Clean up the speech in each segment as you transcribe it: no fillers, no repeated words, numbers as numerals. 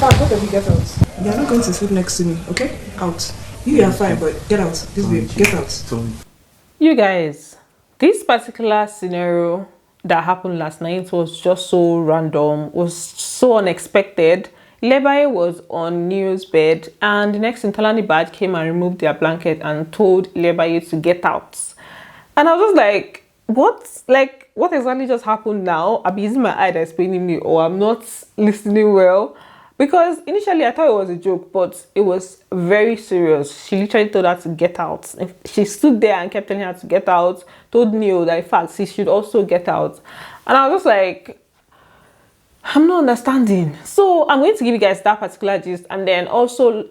Fine, both of you get out. You're not going to sleep next to me, okay? Out. You are fine, but get out. This way, get out. You guys, this particular scenario that happened last night was just so random, was so unexpected. Ilebaye was on Neo's bed, and the next thing, Tbaj came and removed their blanket and told Ilebaye to get out. And I was just like, what? Like, what exactly just happened now? I'm using my eye that's explaining me, or I'm not listening well. Because initially I thought it was a joke, but it was very serious. She literally told her to get out. She stood there and kept telling her to get out, told Neo that in fact she should also get out. And I was just like, I'm not understanding. So I'm going to give you guys that particular gist, and then also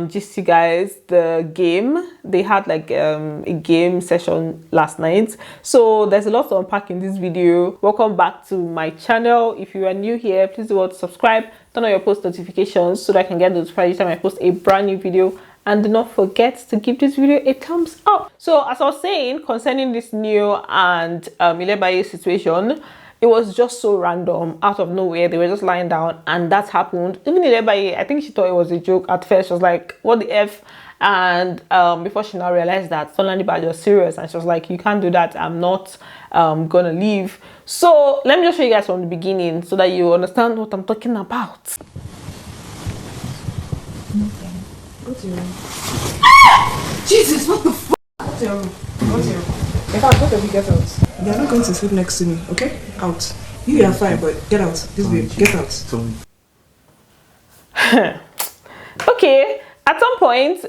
gist you guys the game. They had like a game session last night, so there's a lot to unpack in this video. Welcome back to my channel. If you are new here, please do want to subscribe, turn on your post notifications so that I can get notified each time I post a brand new video, and do not forget to give this video a thumbs up. So as I was saying concerning this Neo and Ilebaye situation, it was just so random, out of nowhere. They were just lying down and that happened. Even Ilebaye, I think she thought it was a joke at first. She was like, what the F? And before she now realized that Tbaj was serious, and she was like, you can't do that. I'm not gonna leave. So let me just show you guys from the beginning so that you understand what I'm talking about. Go to your room. Jesus, what the fuck? Go to your room. Go to your room. In fact, both of you get out. You're not going to sleep next to me, okay? Out. You are fine, but get out. This way, get out. Okay, at some point,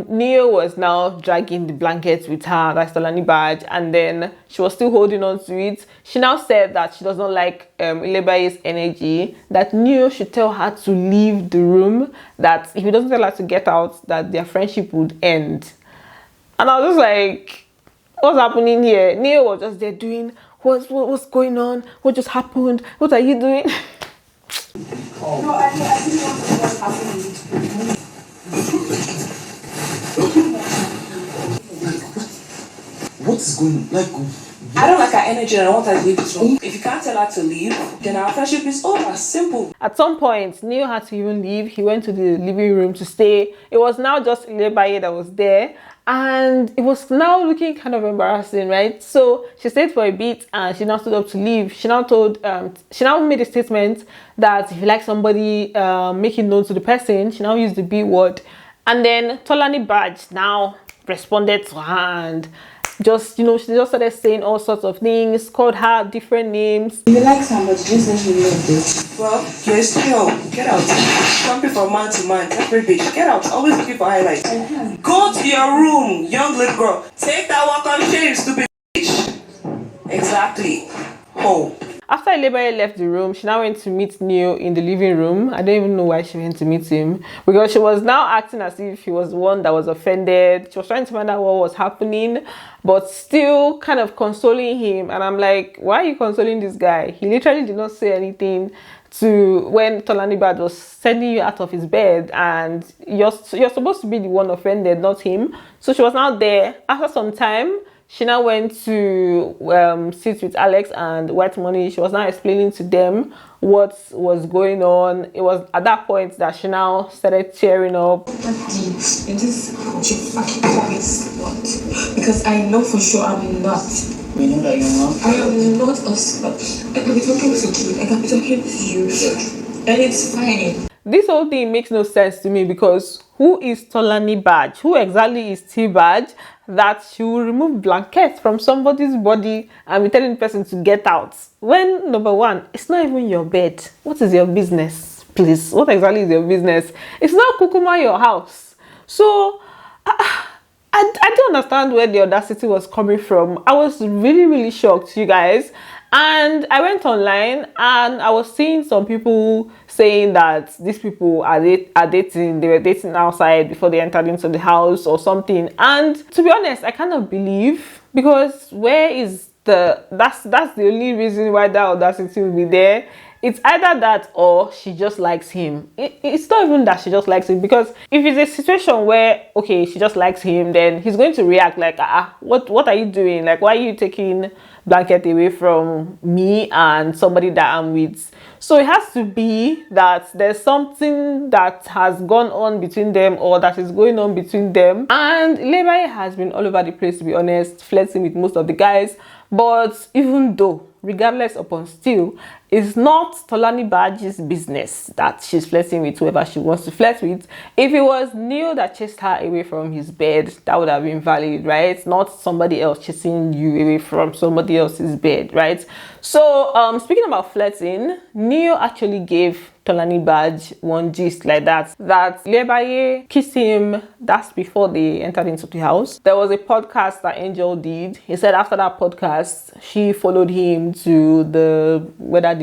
Neo was now dragging the blankets with her, that's Tbaj, and then she was still holding on to it. She now said that she does not like Ilebaye's energy, that Neo should tell her to leave the room, that if he doesn't tell her to get out, that their friendship would end. And I was just like, what's happening here? Neo was just there doing, what's going on? What just happened? What are you doing? No, I didn't want to know what's happening. What's going on? Like, I don't like her energy and I want her to leave this room. If you can't tell her to leave, then our friendship is over. Simple. At some point, Neo had to even leave. He went to the living room to stay. It was now just Ilebaye that was there. And it was now looking kind of embarrassing, right? So she stayed for a bit and she now stood up to leave. She now told, she now made a statement that if you like somebody, make it known to the person. She now used the B word. And then Tbaj now responded to her and just, you know, she just started saying all sorts of things, called her different names. If you like somebody, just let me know this. Well, you're still, get out. Jumping from man to man, every bitch. Get out, always looking for highlights. Go to your room, young little girl. Take that walk on shame, stupid bitch. Exactly. Home. After Ilebaye left the room, she now went to meet Neo in the living room. I don't even know why she went to meet him, because she was now acting as if he was the one that was offended. She was trying to find out what was happening, but still kind of consoling him. And I'm like, why are you consoling this guy? He literally did not say anything to when Tbaj was sending you out of his bed, and you're supposed to be the one offended, not him. So she was now there. After some time, she now went to sit with Alex and White Money. She was now explaining to them what was going on. It was at that point that she now started tearing up. In this fucking place, what? Because I know for sure I'm not. we know that you're not. I am not a slut. I can be talking to Kid. I can be talking to you. And it's fine. This whole thing makes no sense to me, because who is Tbaj? Who exactly is Tbaj that she will remove blankets from somebody's body and be telling the person to get out? When, number one, it's not even your bed. What is your business, please? What exactly is your business? It's not Kukuma your house. So, I don't understand where the audacity was coming from. I was really shocked, you guys. And I went online and I was seeing some people saying that these people are dating. They were dating outside before they entered into the house or something. And to be honest, I kind of believe, because where is that's the only reason why that audacity will be there. it's either that or she just likes him. It's not even that she just likes him, because if it's a situation where, okay, she just likes him, then he's going to react like, what are you doing? Like, why are you taking blanket away from me and somebody that I'm with? So it has to be that there's something that has gone on between them, or that is going on between them. And Ilebaye has been all over the place, to be honest, flirting with most of the guys. But even though, regardless upon still, it's not Tbaj's business that she's flirting with whoever she wants to flirt with. If it was Neo that chased her away from his bed, that would have been valid, right? Not somebody else chasing you away from somebody else's bed, right? So speaking about flirting, Neo actually gave Tbaj one gist like that Ilebaye kissed him. That's before they entered into the house. There was a podcast that Angel did. He said after that podcast, she followed him to the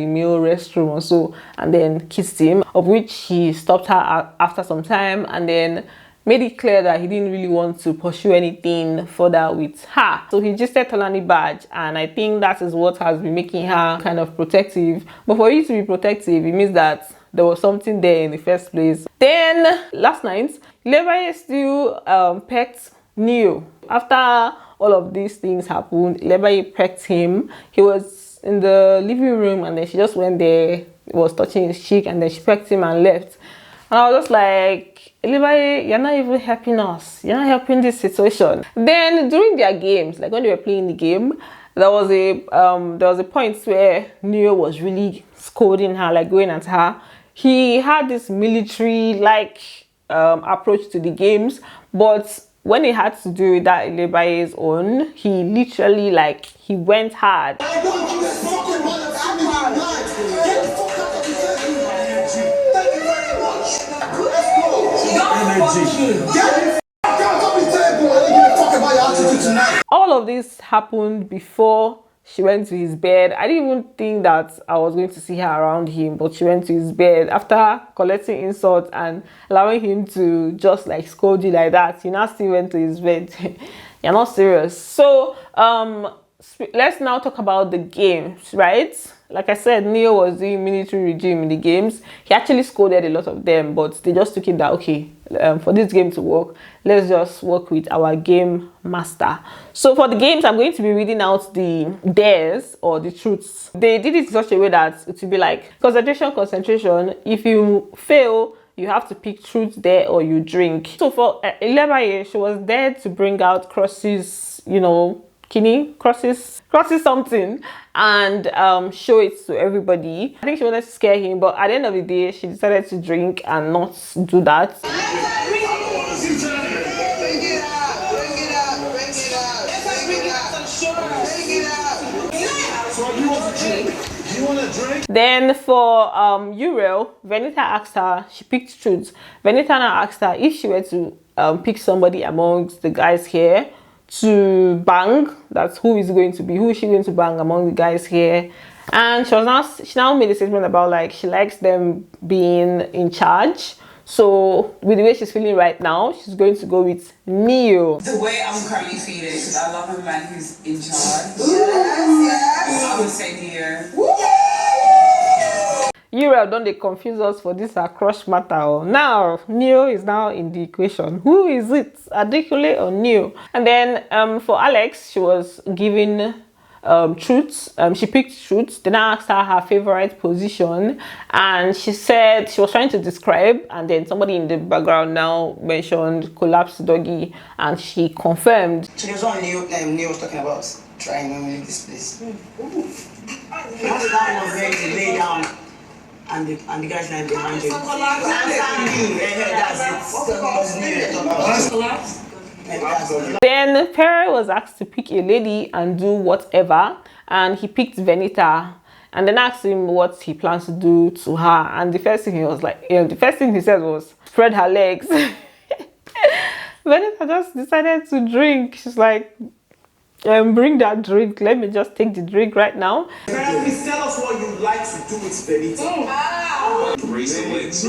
male restroom or so, and then kissed him, of which he stopped her after some time, and then made it clear that he didn't really want to pursue anything further with her. So he just said Tbaj, and I think that is what has been making her kind of protective. But for you to be protective, it means that there was something there in the first place. Then last night, Ilebaye still pecked Neo. After all of these things happened, Ilebaye pecked him. He was in the living room, and then she just went there, was touching his cheek, and then she pecked him and left. And I was just like, Ilebaye, you're not even helping us. You're not helping this situation. Then during their games, like when they were playing the game, there was a point where Neo was really scolding her, like going at her. He had this military approach to the games, but when he had to do that Ilebaye's own, he literally he went hard. All of this happened before she went to his bed. I didn't even think that I was going to see her around him, but she went to his bed after collecting insults and allowing him to just scold you like that. You now still went to his bed. You're not serious. So let's now talk about the games, right? Like I said, Neo was doing military regime in the games. He actually scolded a lot of them, but they just took it that, okay, for this game to work, let's just work with our game master. So for the games, I'm going to be reading out the dares or the truths. They did it in such a way that it will be like concentration. If you fail, you have to pick truth, dare, or you drink. So for Ilebaye, she was there to bring out crosses, crosses something, and show it to everybody. I think she wanted to scare him, but at the end of the day, she decided to drink and not do that. Then for Uriel, Venita asked her, she picked truth. Venita now asked her if she were to pick somebody amongst the guys here to bang, that's who is she going to bang among the guys here. And she now made a statement about she likes them being in charge. So with the way she's feeling right now, she's going to go with Neo. The way I'm currently feeling, because I love a man who's in charge. Yes. I would say Neo. Uriel, don't they confuse us for this crush matter? Now Neo is now in the equation. Who is it, Adekule or Neo? And then for Alex, she was giving truths. She picked truths. Then I asked her favorite position, and she said she was trying to describe, and then somebody in the background now mentioned collapsed doggy, and she confirmed. So there's one Neo was talking about trying to leave this place. That's that one where you lay down and the guy's not behind you. Then Perry was asked to pick a lady and do whatever, and he picked Venita, and then asked him what he plans to do to her. And the first thing he said was spread her legs. Venita just decided to drink. She's like, bring that drink. Let me just take the drink right now. Tell us what you like to do with Benita. Raise the legs.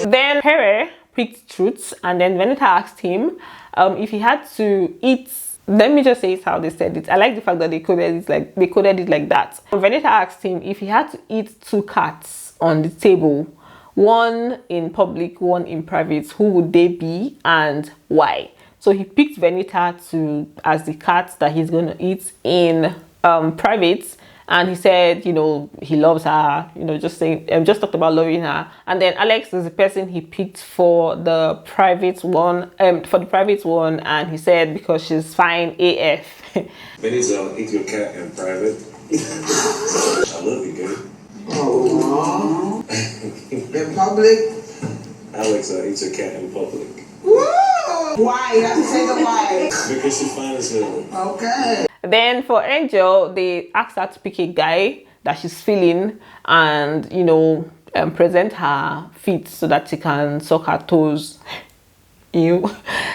Then Perry picked truths, and then Venita asked him if he had to eat Let me just say it how they said it. I like the fact that they coded it like that. Venita asked him if he had to eat 2 cats on the table, one in public, one in private, who would they be and why? So he picked Venita as the cat that he's going to eat in private. And he said, you know, he loves her, you know, just talked about loving her. And then Alex is the person he picked for the private one, and he said because she's fine AF. Benny's eat your cat in private. I love you, girl. Oh, in public? Alex eats your cat in public. Woo! Why? You have to say the why. Because she's fine as hell. Okay. Then for Angel, they asked her to pick a guy that she's feeling and, you know, present her feet so that she can suck her toes. Ew.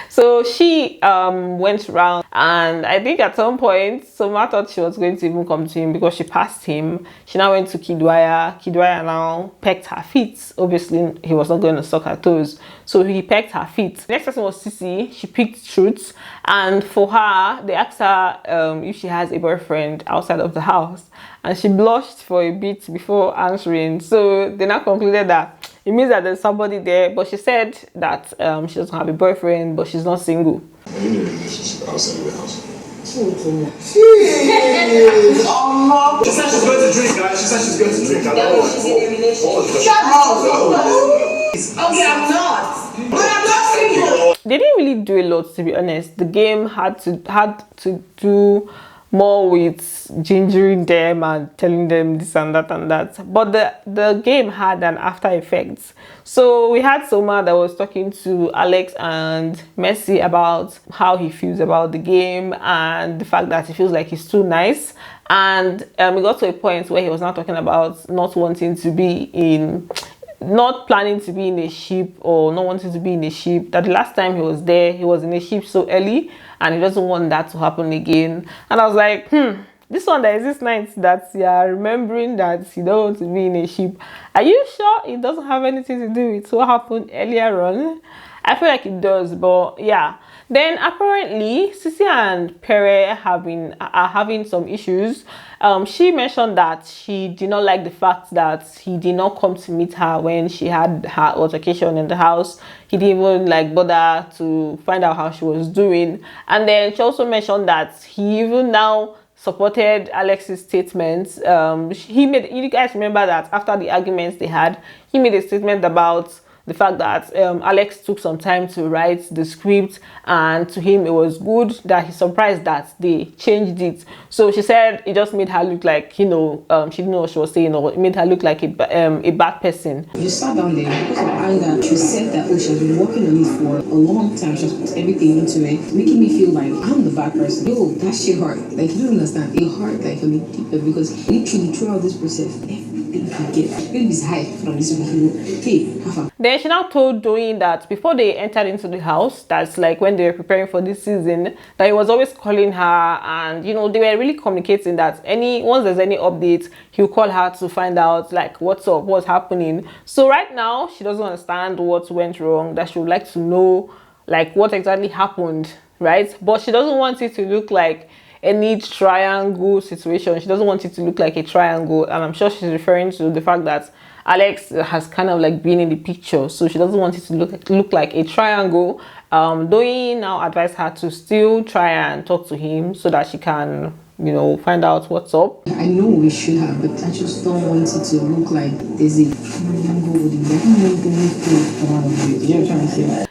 So she went around, and I think at some point Soma thought she was going to even come to him because she passed him. She now went to Kidwaya. Kidwaya now pecked her feet. Obviously he was not going to suck her toes, so he pecked her feet. The next person was Sissy. She picked Truth, and for her they asked her if she has a boyfriend outside of the house, and she blushed for a bit before answering. So they now concluded that it means that there's somebody there, but she said that she doesn't have a boyfriend, but she's not single. You need a relationship outside of the house. Jeez. She said she's going to drink, guys. She said she's going to drink. I don't know. She's in a relationship. Shut up. Okay, I'm not. But I'm not single. They didn't really do a lot, to be honest. The game had to do more with gingering them and telling them this and that and that, but the game had an after effect. So we had Soma that was talking to Alex and Messi about how he feels about the game and the fact that he feels like he's too nice, and we got to a point where he was now talking about not planning to be in a ship, or not wanting to be in a ship. That the last time he was there, he was in a ship so early, and he doesn't want that to happen again. And I was like, this one, there is this night that you are remembering that you don't want to be in a ship. Are you sure it doesn't have anything to do with what happened earlier on? I feel like it does, but yeah. Then apparently Ceec and Pere are having some issues. She mentioned that she did not like the fact that he did not come to meet her when she had her altercation in the house. He didn't even bother to find out how she was doing. And then she also mentioned that he even now supported Alex's statements. You guys remember that after the arguments they had, he made a statement about the fact that Alex took some time to write the script, and to him it was good, that he's surprised that they changed it. So she said it just made her look like, she didn't know what she was saying, or it made her look like a bad person. You sat down there because of anger. She said that she has been working on it for a long time. She has put everything into it, making me feel like I'm the bad person. Yo, that shit hurt. Like, you don't understand. It hurt like a little deeper, because literally throughout this process, everything you get, maybe it's high from this video. Hey, have fun. Then she now told Doyin that before they entered into the house, that's like when they were preparing for this season, that he was always calling her, and they were really communicating that once there's any update, he'll call her to find out like what's up, what's happening. So right now she doesn't understand what went wrong, that she would like to know like what exactly happened, right? But she doesn't want it to look like any triangle situation. She doesn't want it to look like a triangle, and I'm sure she's referring to the fact that Alex has kind of like been in the picture, so she doesn't want it to look like a triangle. Doyin now advised her to still try and talk to him so that she can find out what's up. I know we should have, but I just don't want it to look like there's a triangle with the.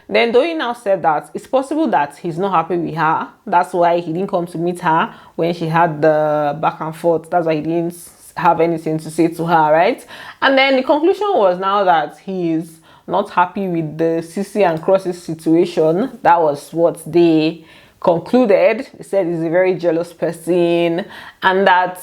Then Doyin now said that it's possible that he's not happy with her. That's why he didn't come to meet her when she had the back and forth. That's why he didn't have anything to say to her, right? And then the conclusion was now that he is not happy with the Ceec and Cross's situation. That was what they concluded. They said he's a very jealous person, and that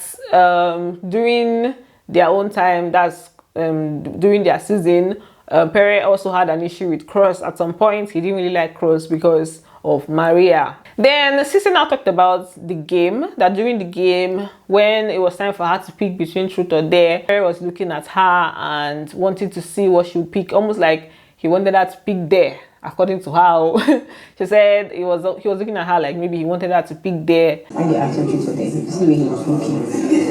during their own time, that's during their season, Pere also had an issue with Cross at some point. He didn't really like Cross because of Maria. Then Ceec now talked about the game, that during the game, when it was time for her to pick between Truth or Dare, Pere was looking at her and wanting to see what she would pick, almost like he wanted her to pick Dare according to her. She said he was looking at her like maybe he wanted her to pick there. And the action treat for them. This is the way he was looking.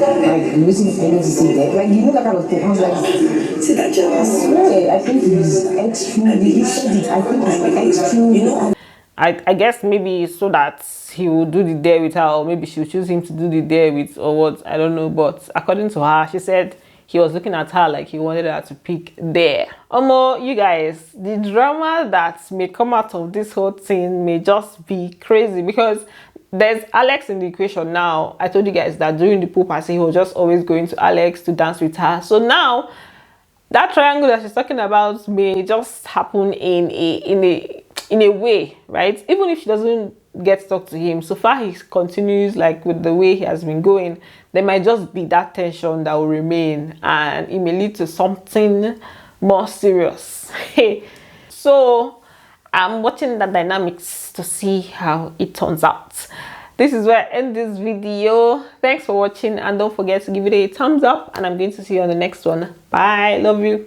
Like, losing feeling to see that. Like, you know that kind of thing. I was like, see that jealous. I swear, I think he's extremely, he said it, I think he's extremely, you know. I guess maybe so that he will do the dare with her, or maybe she'll choose him to do the dare with, or what, I don't know. But according to her, she said he was looking at her like he wanted her to pick there. You guys, the drama that may come out of this whole thing may just be crazy, because there's Alex in the equation now. I told you guys that during the pool party, he was just always going to Alex to dance with her. So now that triangle that she's talking about may just happen in a way, right? Even if she doesn't get to talk to him, so far he continues like with the way he has been going, there might just be that tension that will remain, and it may lead to something more serious. So I'm watching the dynamics to see how it turns out. This is where I end this video. Thanks for watching, and don't forget to give it a thumbs up, and I'm going to see you on the next one. Bye. Love you.